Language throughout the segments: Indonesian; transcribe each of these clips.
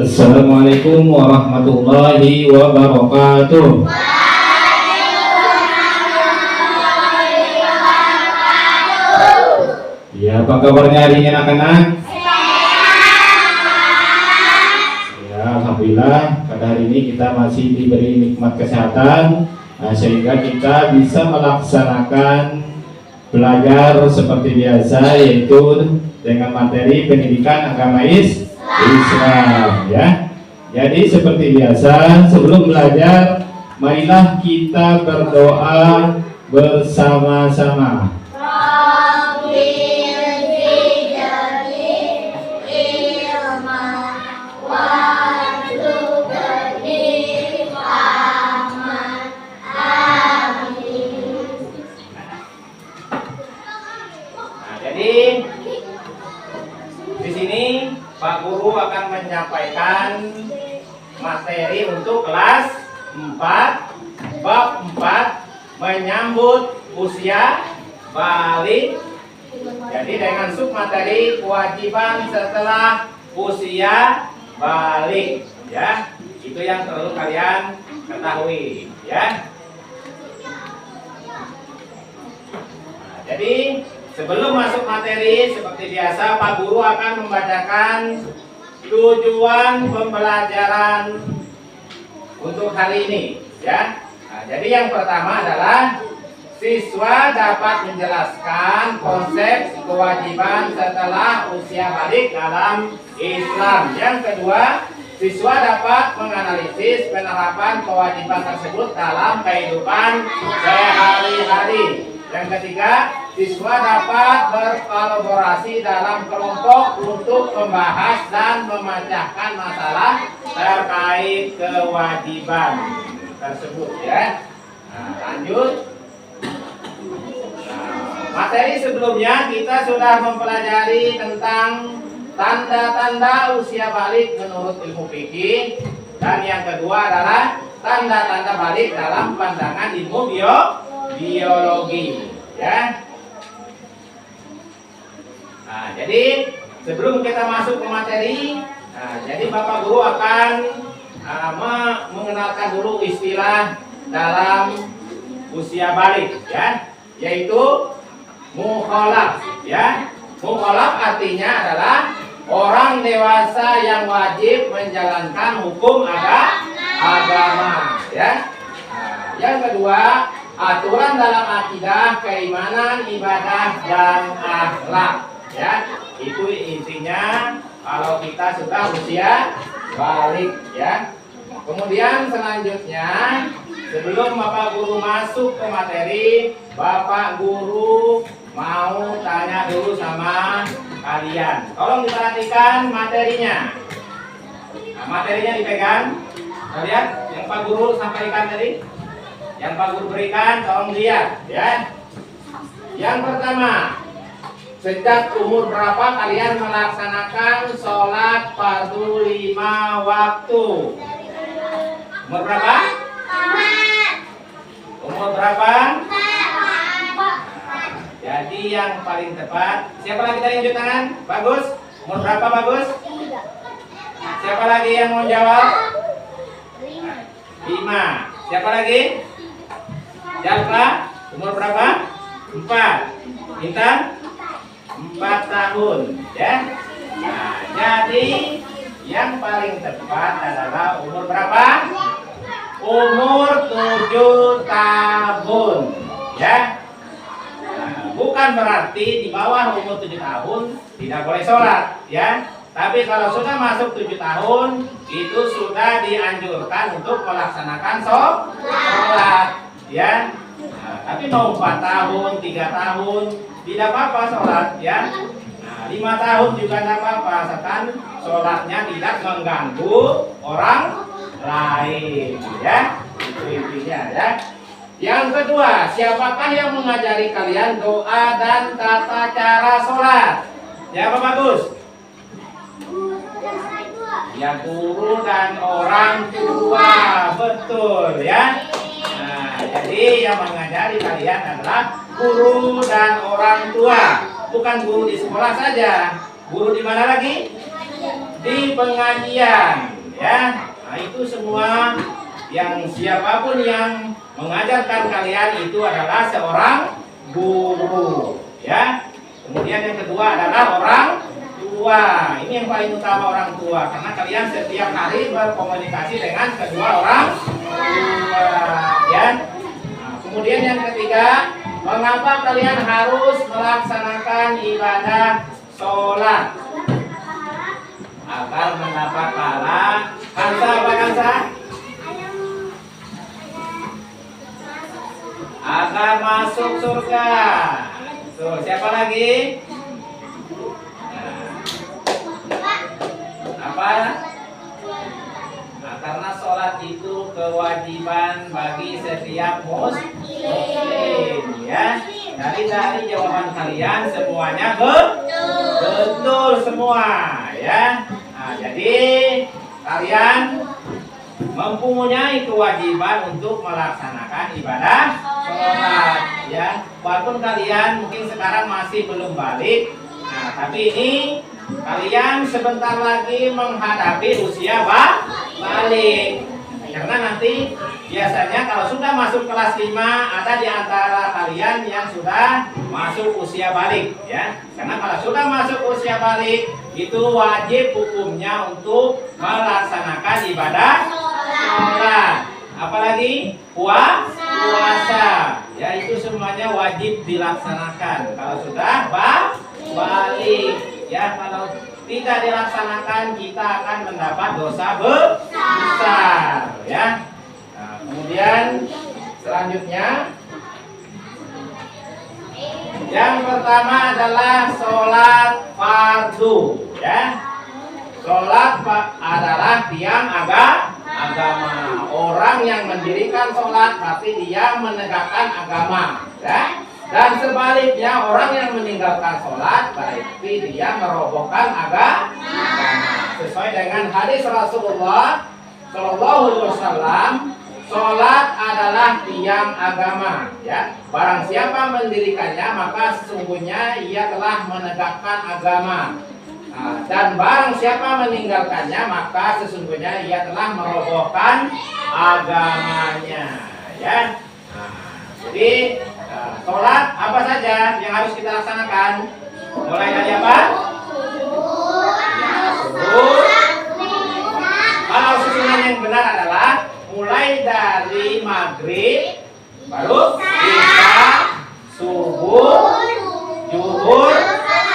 Assalamualaikum warahmatullahi wabarakatuh. Ya, apa kabarnya hari ini anak-anak? Ya, alhamdulillah pada hari ini kita masih diberi nikmat kesehatan, sehingga kita bisa melaksanakan belajar seperti biasa, yaitu dengan materi pendidikan agama Islam, ya. Jadi seperti biasa, sebelum belajar, marilah kita berdoa bersama-sama. Jadi di sini Pak Guru akan menyampaikan materi untuk kelas 4, bab 4, menyambut usia balik. Jadi dengan submateri kewajiban setelah usia balik, ya. Itu yang perlu kalian ketahui, ya. Jadi sebelum masuk materi, seperti biasa Pak Guru akan membacakan tujuan pembelajaran untuk hari ini, ya. Nah, jadi yang pertama adalah siswa dapat menjelaskan konsep kewajiban setelah usia balik dalam Islam. Yang kedua, siswa dapat menganalisis penerapan kewajiban tersebut dalam kehidupan sehari-hari. Yang ketiga, siswa dapat berkolaborasi dalam kelompok untuk membahas dan memecahkan masalah terkait kewajiban tersebut, ya. Nah, lanjut. Materi sebelumnya kita sudah mempelajari tentang tanda-tanda usia balik menurut ilmu fikih, dan yang kedua adalah tanda-tanda balik dalam pandangan ilmu biologi, ya. Nah, jadi sebelum kita masuk ke materi, jadi Bapak Guru akan mengenalkan dulu istilah dalam usia balik, ya, yaitu mukhalaf, ya. Mukhalaf artinya adalah orang dewasa yang wajib menjalankan hukum agama, ya. Nah, yang kedua, aturan dalam akidah, keimanan, ibadah, dan akhlak, ya. Itu intinya kalau kita sudah usia balik, ya. Kemudian selanjutnya, sebelum Bapak Guru masuk ke materi, Bapak Guru mau tanya dulu sama kalian. Tolong diperhatikan materinya. Nah, materinya dipegang. Lihat yang Pak Guru sampaikan tadi. Yang Pak Guru berikan, tolong lihat, ya. Yang pertama, sejak umur berapa kalian melaksanakan sholat fardu 5 waktu? Umur berapa? Umur berapa? Jadi yang paling tepat, siapa lagi tadi yang tangan? Bagus. Umur berapa, Bagus? Siapa lagi yang mau jawab? 5. Siapa lagi? Jalpa, umur berapa? 4. Intan? 4 tahun, ya. Nah, jadi yang paling tepat adalah umur berapa? Umur 7 tahun, ya. Nah, bukan berarti di bawah umur 7 tahun tidak boleh sholat, ya. Tapi kalau sudah masuk 7 tahun, itu sudah dianjurkan untuk melaksanakan sholat, ya. Nah, tapi mau 4 tahun, 3 tahun, tidak apa-apa sholat, ya. Nah, 5 tahun juga tidak apa-apa, asalkan sholatnya tidak mengganggu orang lain, ya. Itu intinya, ya. Yang kedua, siapakah yang mengajari kalian doa dan tata cara sholat? Siapa, Bagus? Ya, guru dan orang tua, betul, ya. Nah, jadi yang mengajari kalian adalah guru dan orang tua, bukan guru di sekolah saja. Guru di mana lagi? Di pengajian, ya. Nah, itu semua yang siapapun yang mengajarkan kalian itu adalah seorang guru, ya. Kemudian yang kedua adalah orang tua. Ini yang paling utama, orang tua, karena kalian setiap hari berkomunikasi dengan kedua orang tua, ya. Nah, kemudian yang ketiga, mengapa kalian harus melaksanakan ibadah sholat? Agar mendapat pahala. Kansa apa kansa? Agar masuk surga. Tuh, siapa lagi? Apa? Nah, karena sholat itu kewajiban bagi setiap muslim, ya. Dari jawaban kalian semuanya betul semua, ya. Nah, jadi kalian mempunyai kewajiban untuk melaksanakan ibadah sholat, ya. Walaupun kalian mungkin sekarang masih belum balik, nah tapi ini kalian sebentar lagi menghadapi usia balik. Karena nanti biasanya kalau sudah masuk kelas 5 ada di antara kalian yang sudah masuk usia balik, ya. Karena kalau sudah masuk usia balik itu wajib hukumnya untuk melaksanakan ibadah sholat. Apalagi puasa, ya, itu semuanya wajib dilaksanakan kalau sudah balik, ya. Kalau tidak dilaksanakan kita akan mendapat dosa besar, ya. Nah, kemudian selanjutnya yang pertama adalah sholat fardu, ya. Sholat adalah tiang agama. Orang yang mendirikan sholat berarti dia menegakkan agama, ya. Dan sebaliknya orang yang meninggalkan sholat berarti dia merobohkan agama. Sesuai dengan hadis Rasulullah Shallallahu Alaihi Wasallam, sholat adalah tiang agama, ya. Barang siapa mendirikannya maka sesungguhnya ia telah menegakkan agama. Nah, dan barang siapa meninggalkannya maka sesungguhnya ia telah merobohkan agamanya, ya. Nah, jadi sholat apa saja yang harus kita laksanakan? Mulai dari apa? Kalau susunan yang benar adalah mulai dari maghrib, baru isya, subuh, zuhur,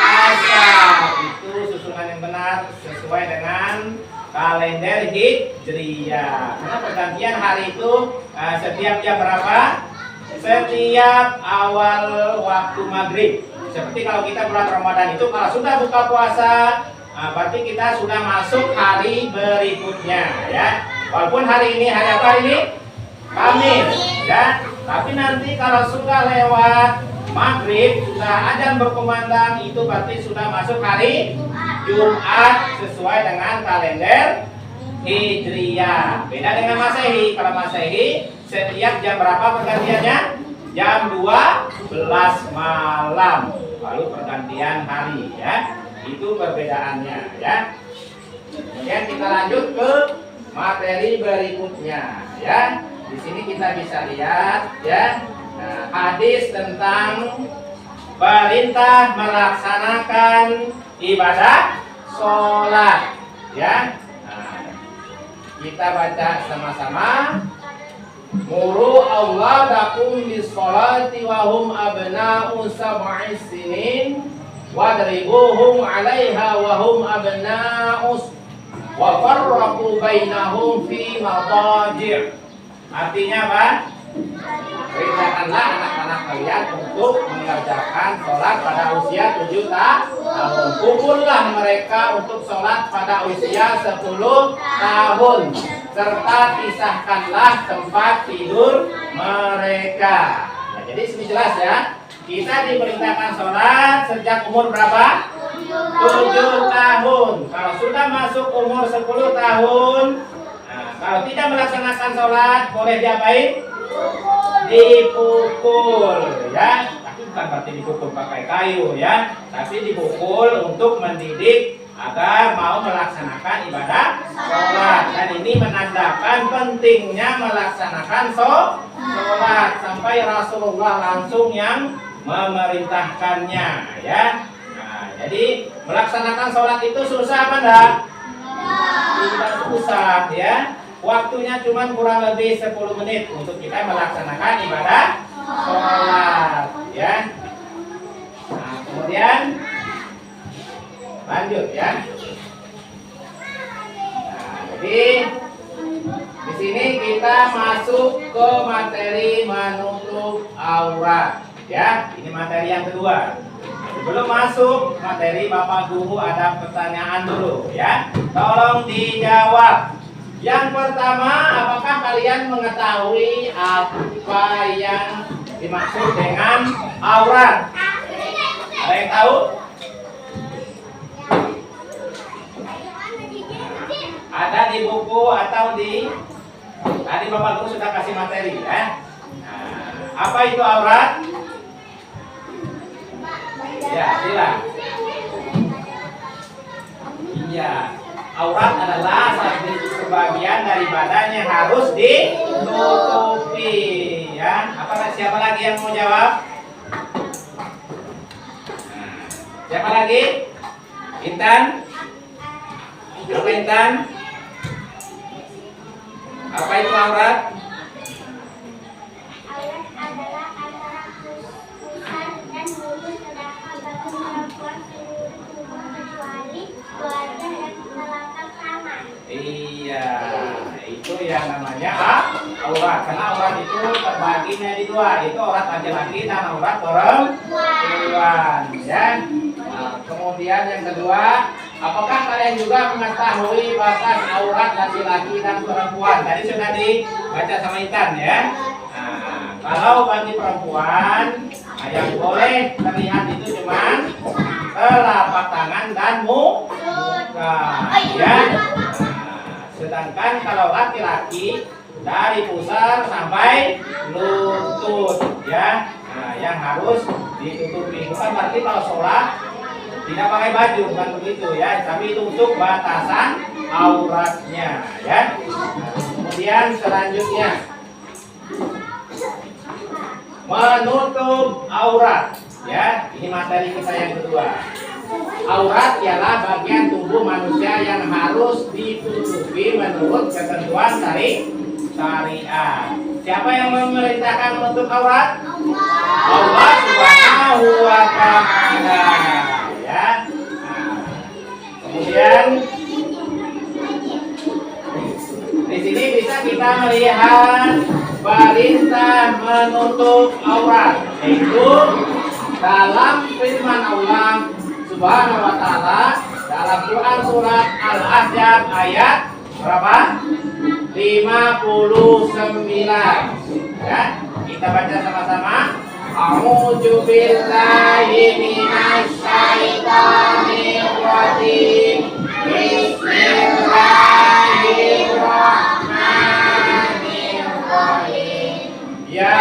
asar. Itu susunan yang benar sesuai dengan kalender Hijriyah. Karena pergantian hari itu setiap jam berapa? Setiap awal waktu maghrib. Seperti kalau kita bulan Ramadan itu kalau sudah buka puasa, berarti kita sudah masuk hari berikutnya, ya. Walaupun hari ini hari apa ini? Kamis, ya. Tapi nanti kalau sudah lewat maghrib, sudah adzan berkumandang, itu berarti sudah masuk hari Jumat sesuai dengan kalender Hijriyah. Beda dengan Masehi. Kalau Masehi setiap jam berapa pergantiannya? Jam 12 malam lalu pergantian hari, ya. Itu perbedaannya, ya. Kemudian kita lanjut ke materi berikutnya, ya. Di sini kita bisa lihat, ya, hadis tentang perintah melaksanakan ibadah sholat, ya. Kita baca sama-sama. Muru auladakum bis sholati wa hum abna'u sab'i sinin wadribuhum 'alaiha wa hum abna'us wa farraqu bainahum fi madaji'. Artinya apa? Perintahkanlah anak-anak kalian untuk mengerjakan sholat pada usia 7 tahun. Pukullah mereka untuk sholat pada usia 10 tahun. Serta pisahkanlah tempat tidur mereka. Nah, jadi sini jelas, ya. Kita diperintahkan sholat sejak umur berapa? 7 tahun. Kalau sudah masuk umur 10 tahun, nah, kalau tidak melaksanakan sholat, boleh diapain? Dipukul, ya. Tapi bukan berarti dipukul pakai kayu, ya. Tapi dipukul untuk mendidik agar mau melaksanakan ibadah Dan ini menandakan pentingnya melaksanakan sholat sampai Rasulullah langsung yang memerintahkannya ya. Nah, jadi melaksanakan sholat itu susah apa enggak? Tidak susah ya. Waktunya cuma kurang lebih 10 menit untuk kita melaksanakan ibadah sholat ya. Nah, kemudian lanjut ya. Nah, jadi di sini kita masuk ke materi menutup aurat ya. Ini materi yang kedua. Sebelum masuk materi, Bapak Guru ada pertanyaan dulu ya. Tolong dijawab. Yang pertama, apakah kalian mengetahui apa yang dimaksud dengan aurat? Ada yang tahu? Ada di buku atau di tadi Bapak Guru sudah kasih materi ya. Nah, apa itu aurat? Ya, silakan. Iya, aurat adalah sebagian dari badan yang harus ditutupi ya. Siapa lagi yang mau jawab? Nah, siapa lagi? Intan? Apa Intan? Apa itu aurat? Aurat adalah antara pusar dan mulut terdapat bagi perempuan seluruh tubuh kecuali wajah dan telapak tangan. Iya, itu yang namanya aurat. Karena aurat itu terbagi menjadi dua, itu aurat laki-laki dan aurat perempuan. Ya. Nah, kemudian yang kedua, apakah kalian juga mengetahui batas aurat laki-laki dan perempuan? Tadi sudah dibaca sama Intan ya. Nah, kalau bagi perempuan, yang boleh terlihat itu cuma telapak tangan dan muka, ya. Sedangkan kalau laki-laki dari pusar sampai lutut ya. Nah, yang harus ditutupi. Bukan berarti kalau sholat tidak pakai baju, bukan begitu ya. Tapi itu untuk batasan auratnya ya. Nah, kemudian selanjutnya menutup aurat ya. Ini materi kita yang kedua. Aurat ialah bagian tubuh manusia yang harus ditutupi menurut ketentuan syariat. Siapa yang memerintahkan menutup aurat? Allah Subhanahu wa Ta'ala. Ya. Nah, kemudian di sini bisa kita melihat perintah menutup aurat, yaitu dalam firman Allah Subhanahu wa Ta'ala dalam Quran surat Al-Ahzab ayat berapa? 59 ya. Kita baca sama-sama. A'udzu billahi minasy syaithanir rajim. Bismillahirrahmanirrahim. Ya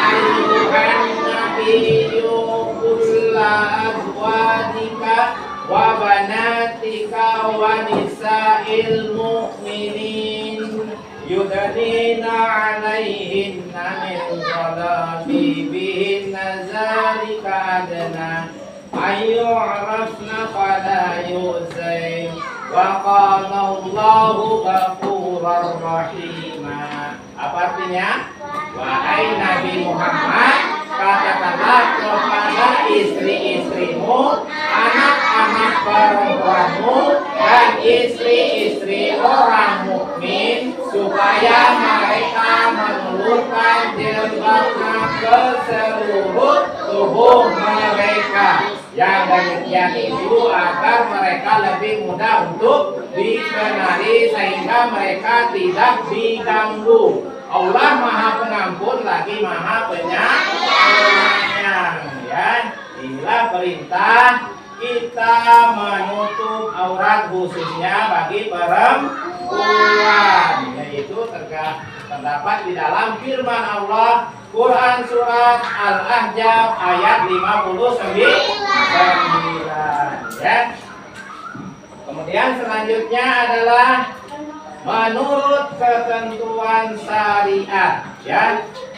ayyuhan nabiyyu qul azwajika wa banatika wa nisa'il mu'minin yudnina 'alaihinna min jalabibihinna zalika adna ayyu'rafna fala yu'zain wa qala Allahu ghafurar rahima. Apa artinya? Wahai Nabi Muhammad, katakanlah kepada istri-istrimu, anak-anak perempuanmu, dan istri-istri orang mukmin supaya mereka mengulurkan jilbabnya ke seluruh tubuh mereka. Yang demikian itu agar mereka lebih mudah untuk dikenali sehingga mereka tidak diganggu. Allah Maha Pengampun lagi Maha Penyayang ya. Inilah perintah kita menutup aurat khususnya bagi perempuan, yaitu terdapat di dalam firman Allah Quran surat Al-Ahzab ayat 59 ya. Kemudian selanjutnya adalah menurut ketentuan syariat, ya.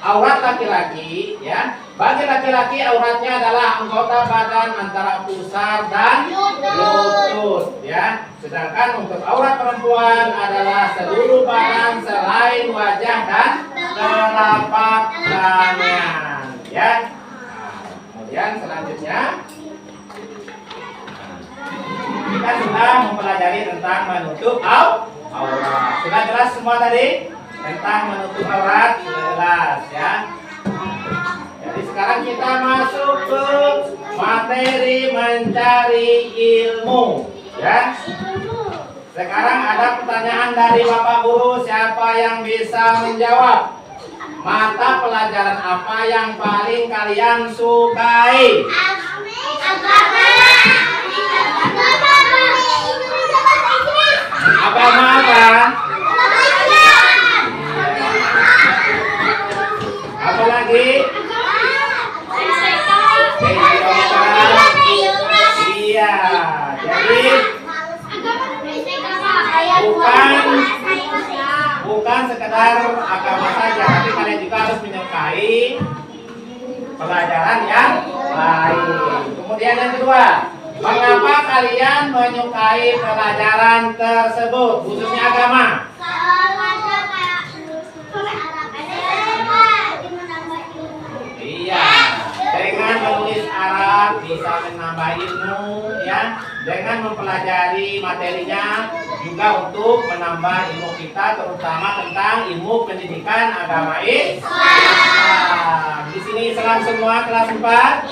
Aurat laki-laki, ya. Bagi laki-laki auratnya adalah anggota badan antara pusar dan lutut, ya. Sedangkan untuk aurat perempuan adalah seluruh badan selain wajah dan telapak tangan, ya. Nah, kemudian selanjutnya kita sudah mempelajari tentang menutup aurat. Sudah jelas semua tadi tentang menutup aurat, sudah jelas, ya. Jadi sekarang kita masuk ke materi mencari ilmu, ya. Sekarang ada pertanyaan dari Bapak Guru, siapa yang bisa menjawab? Mata pelajaran apa yang paling kalian sukai? Agama apa? Apa lagi? Iya. Jadi bukan sekedar agama saja, tapi kalian juga harus menyukai pelajaran yang lain. Kemudian yang kedua, mengapa kalian menyukai pelajaran tersebut, khususnya agama? Iya, dengan menulis Arab bisa menambah ilmu, ya. Dengan mempelajari materinya juga untuk menambah ilmu kita, terutama tentang ilmu pendidikan agama Islam. Di sini Islam semua kelas 4.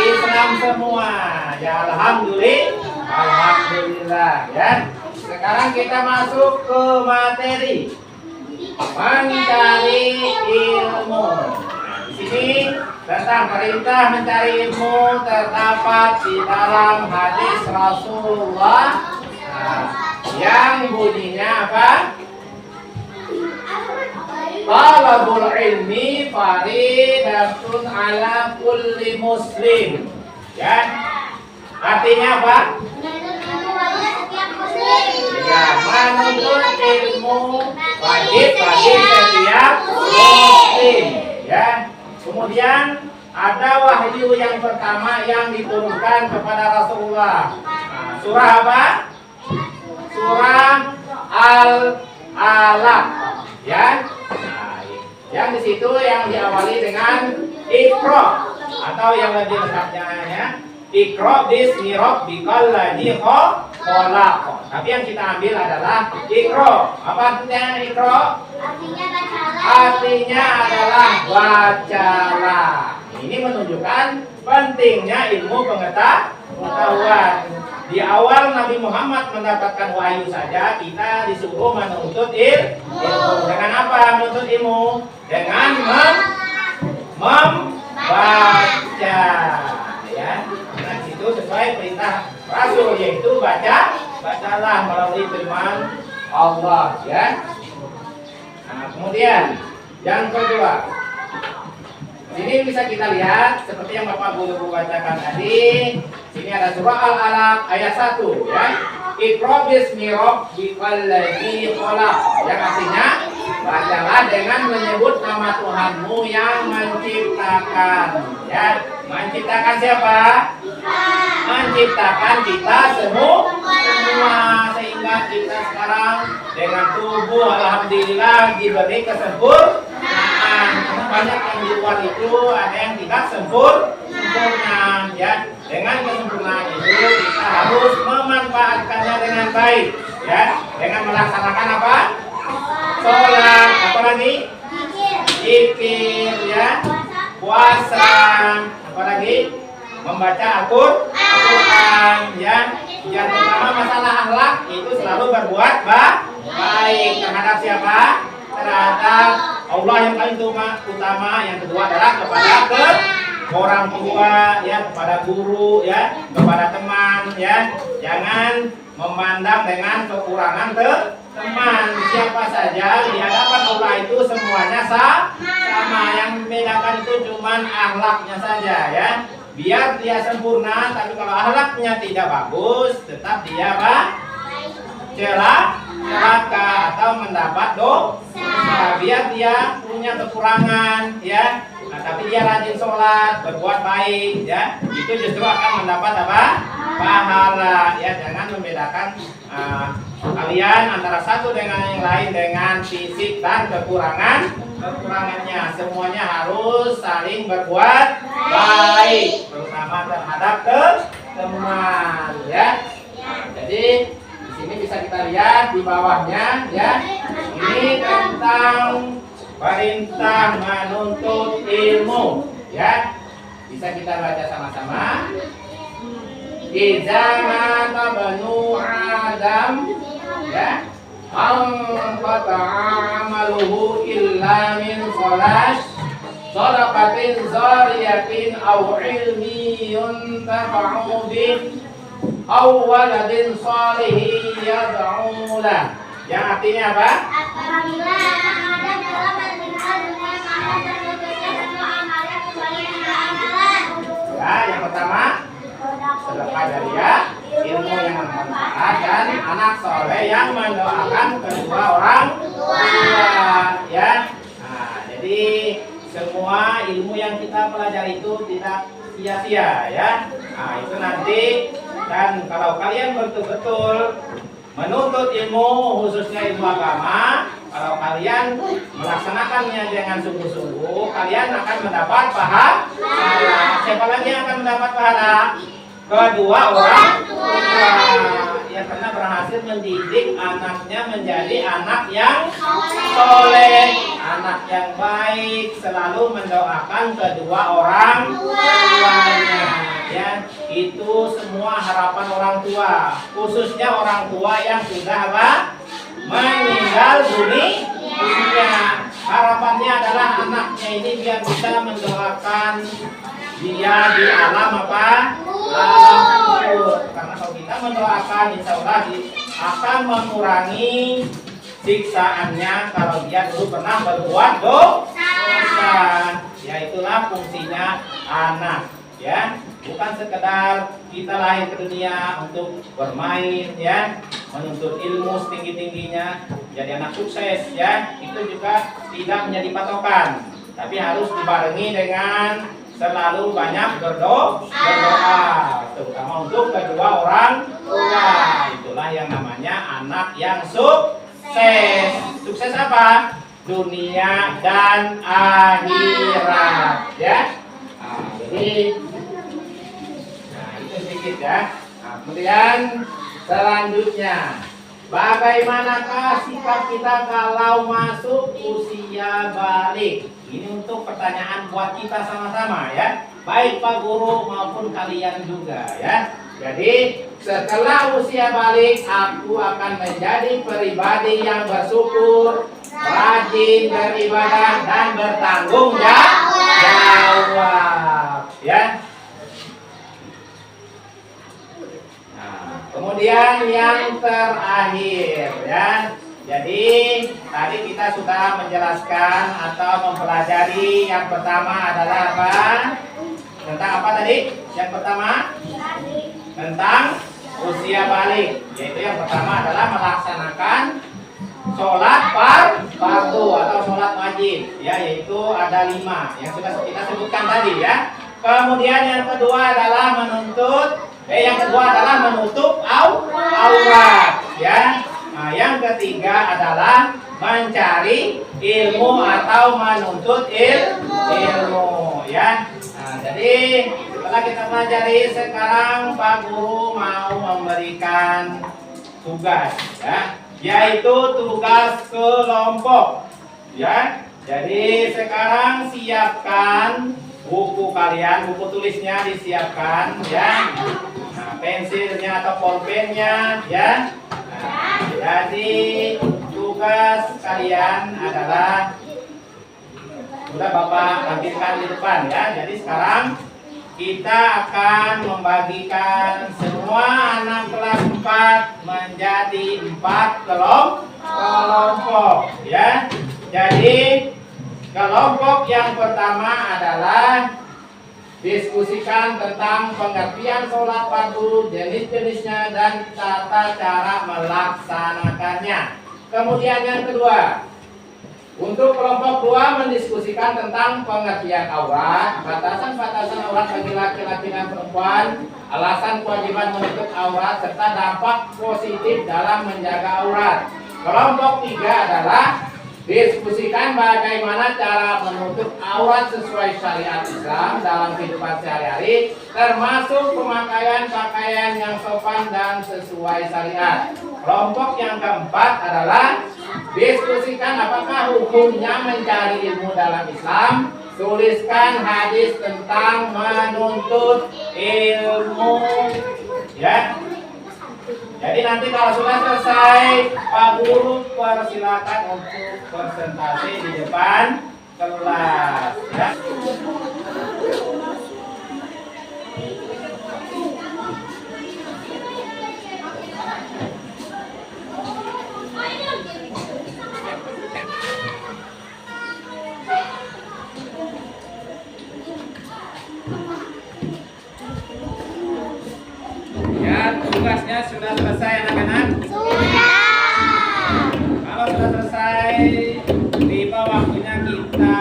Islam semua. Ya, alhamdulillah, ya. Sekarang kita masuk ke materi mencari ilmu. Di sini tentang perintah mencari ilmu terdapat di dalam hadis Rasulullah yang bunyinya apa? Talabul ilmi faridatun ala kulli muslim. Ya. Artinya apa? Ya, menuntut ilmu wajib bagi setiap muslim. Ya. Kemudian ada wahyu yang pertama yang diturunkan kepada Rasulullah. Nah, surah apa? Surah Al-Alaq, ya. Nah, yang di situ yang diawali dengan Iqra atau yang lebih lengkapnya, ya. Iqra bismi rabbikal ladzi khalaq. Tapi yang kita ambil adalah Iqra. Apa artinya Iqra? Artinya adalah bacalah. Ini menunjukkan pentingnya ilmu pengetahuan. Di awal Nabi Muhammad mendapatkan wahyu saja kita disuruh menuntut ilmu. Dengan apa menuntut ilmu? Dengan membaca, ya. Nah, itu sesuai perintah Rasul, yaitu bacalah melalui firman Allah, ya. Nah, kemudian yang kedua, ini bisa kita lihat seperti yang Bapak Guru bacakan tadi. Sini ada surah Al-Alaq ayat 1, ya. Iqra bismi rabbikal ladzi khalaq. Yang artinya bacalah dengan menyebut nama Tuhanmu yang menciptakan, ya. Menciptakan siapa? Menciptakan kita semua, sehingga kita sekarang dengan tubuh alhamdulillah diberi kesempurnaan. Banyak yang di luar itu ada yang tidak sempurna, ya. Dengan kesempurnaan itu kita harus memanfaatkannya dengan baik, ya. Dengan melaksanakan apa? Sholat, apa lagi? Zikir, ya. Puasa, apa lagi? Membaca Al-Quran, ya. Yang pertama masalah akhlak itu selalu berbuat baik terhadap siapa? Terhadap Allah yang paling utama. Yang kedua adalah kepada orang tua, ya, kepada guru, ya, kepada teman, ya. Jangan memandang dengan kekurangan teman. Siapa saja di hadapan Allah itu semuanya sama. Yang membedakan itu cuman akhlaknya saja, ya. Biar dia sempurna, tapi kalau akhlaknya tidak bagus, tetap dia apa? Celaka. celaka atau mendapat dosa. Biar dia punya kekurangan, ya. Nah, tapi dia rajin sholat, berbuat baik, ya. Itu justru akan mendapat apa? Pahala, ya. Jangan membedakan kalian antara satu dengan yang lain dengan fisik dan kekurangannya. Semuanya harus saling berbuat baik, terutama terhadap teman, ya. Jadi di sini bisa kita lihat di bawahnya, ya. Ini tentang perintah menuntut ilmu, ya. Bisa kita baca sama-sama. Iza mata banu Adam, ya, amaluhu illa min sadaqatin zariyatin aw ilmi yuntafa'u bih aw waladin salihin yad'u lah. Yang artinya apa? Apabila ada dalam mendengar dengan amalan dan bekerja semua amalan kecuali amalan. Ya, yang pertama sedekah jariah, ilmu yang bermanfaat, dan anak soleh yang mendoakan kedua orang tua, ya. Nah, jadi semua ilmu yang kita pelajari itu tidak sia-sia, ya. Nah, itu nanti, dan kalau kalian betul-betul menuntut ilmu, khususnya ilmu agama, kalau kalian melaksanakannya dengan sungguh-sungguh, kalian akan mendapat pahala. Siapa lagi yang akan mendapat pahala? Kedua orang tua, ya, karena berhasil mendidik anaknya menjadi anak yang soleh, anak yang baik, selalu mendoakan kedua orang tuanya, ya. Itu semua harapan orang tua, khususnya orang tua yang sudah apa? Meninggal dunia. Harapannya adalah anaknya ini biar bisa mendoakan dia di alam apa? Alam kubur. Karena kalau kita mendoakan, insya Allah akan mengurangi siksaannya kalau dia dulu pernah berbuat dosa. Ya, itulah fungsinya anak, ya. Bukan sekedar kita lahir ke dunia untuk bermain, ya, menuntut ilmu setinggi-tingginya, jadi anak sukses, ya. Itu juga tidak menjadi patokan, tapi harus dibarengi dengan selalu banyak berdoa, terutama untuk kedua orang tua. Itulah yang namanya anak yang sukses. Sukses apa? Dunia dan akhirat, ya. Nah, jadi itu sedikit, ya. Nah, kemudian selanjutnya, bagaimanakah sikap kita kalau masuk usia balik? Ini untuk pertanyaan buat kita sama-sama, ya. Baik Pak Guru maupun kalian juga, ya. Jadi setelah usia balik, aku akan menjadi pribadi yang bersyukur, rajin beribadah, dan bertanggung jawab, ya. Nah, kemudian yang terakhir, ya. Jadi tadi kita sudah menjelaskan atau mempelajari yang pertama adalah apa? Tentang apa tadi? Yang pertama tentang usia balik. Yaitu yang pertama adalah melaksanakan sholat fardu atau sholat wajib. Ya, yaitu ada 5 yang sudah kita sebutkan tadi, ya. Kemudian yang kedua adalah menutup aurat, ya. Nah, yang ketiga adalah mencari ilmu atau menuntut ilmu, ya. Nah, jadi setelah kita pelajari, sekarang Pak Guru mau memberikan tugas, ya, yaitu tugas kelompok, ya. Jadi sekarang siapkan buku kalian, buku tulisnya disiapkan, ya. Nah, pensilnya atau pulpennya, ya. Nah, jadi tugas kalian adalah sudah Bapak tampilkan di depan, ya. Jadi sekarang kita akan membagikan semua anak kelas 4 menjadi 4 kelompok, ya. Jadi kelompok yang pertama adalah diskusikan tentang pengertian sholat fardu, jenis-jenisnya, dan tata cara melaksanakannya. Kemudian yang kedua, untuk kelompok 2 mendiskusikan tentang pengertian aurat, batasan-batasan aurat bagi laki-laki dan perempuan, alasan kewajiban menutup aurat, serta dampak positif dalam menjaga aurat. Kelompok 3 adalah diskusikan bagaimana cara menutup aurat sesuai syariat Islam dalam kehidupan sehari-hari, termasuk pemakaian pakaian yang sopan dan sesuai syariat. Kelompok yang keempat adalah diskusikan apakah hukumnya mencari ilmu dalam Islam. Tuliskan hadis tentang menuntut ilmu, ya. Jadi nanti kalau sudah selesai, Pak Guru persilakan untuk presentasi di depan kelas, ya. Ya, tugasnya sudah selesai anak-anak? Sudah. Kalau sudah selesai, tiba waktunya kita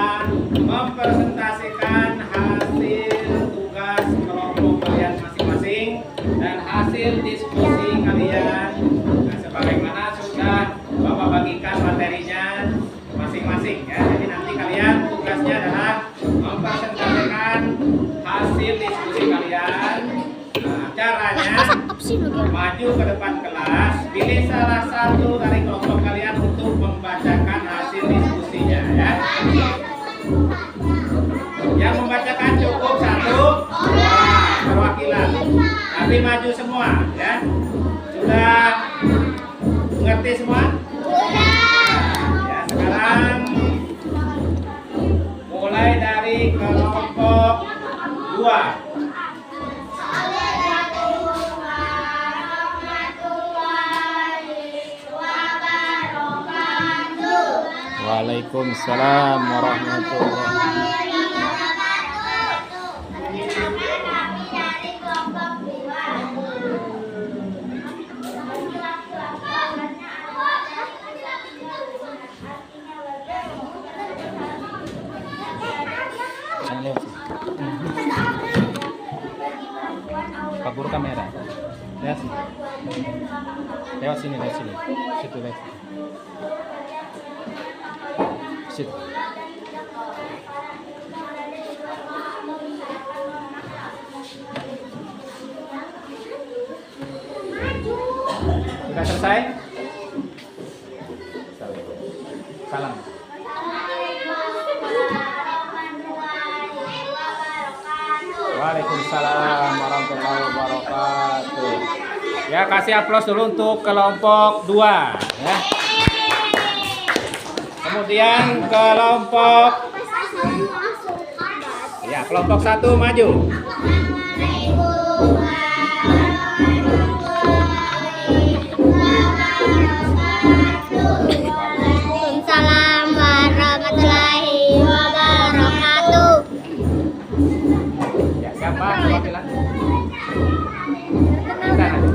mempresentasikan hasil tugas kelompok kalian masing-masing dan hasil diskusi kalian. Nah, sebagaimana sudah Bapak bagikan materinya masing-masing, ya. Jadi nanti kalian tugasnya adalah mempresentasikan hasil diskusi kalian. Nah, caranya maju ke depan kelas, pilih salah satu dari kelompok kalian untuk membacakan hasil diskusinya, ya. Yang membacakan cukup satu perwakilan, tapi maju semua, ya. Sudah mengerti semua? Ya, sekarang mulai dari kelompok 2. Waalaikumsalam warahmatullahi Pak Guru kamera. Lihat sini. Lewat sini, lewat sini. Situ, lewat sini. Situ. Sudah selesai? Salam. Waalaikumsalam warahmatullahi wabarakatuh. Ya, kasih aplaus dulu untuk kelompok 2, ya. Kemudian kelompok, ya, kelompok 1 maju. Waalaikumsalam warahmatullahi wabarakatuh. Ya, siapa perwakilan? Kita aja.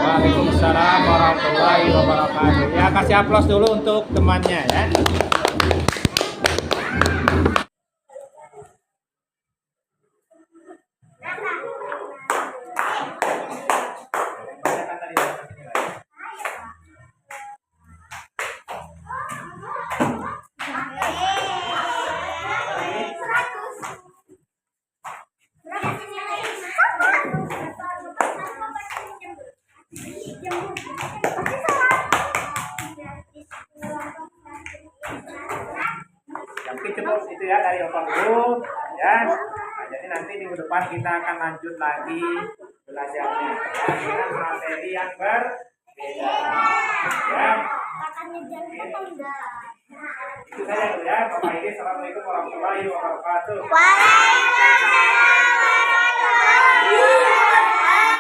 Waalaikumsalam warahmatullahi wabarakatuh. Ya, kasih aplaus dulu untuk temannya, ya. Ya, mungkin cukup itu ya dari Bapak Guru ya. Nah, jadi nanti minggu depan kita akan lanjut lagi belajarnya ya, dengan materi yang berbeda. Ya. Itu saja dulu ya. Bapak ini, assalamualaikum warahmatullahi wabarakatuh. Waalaikumsalam.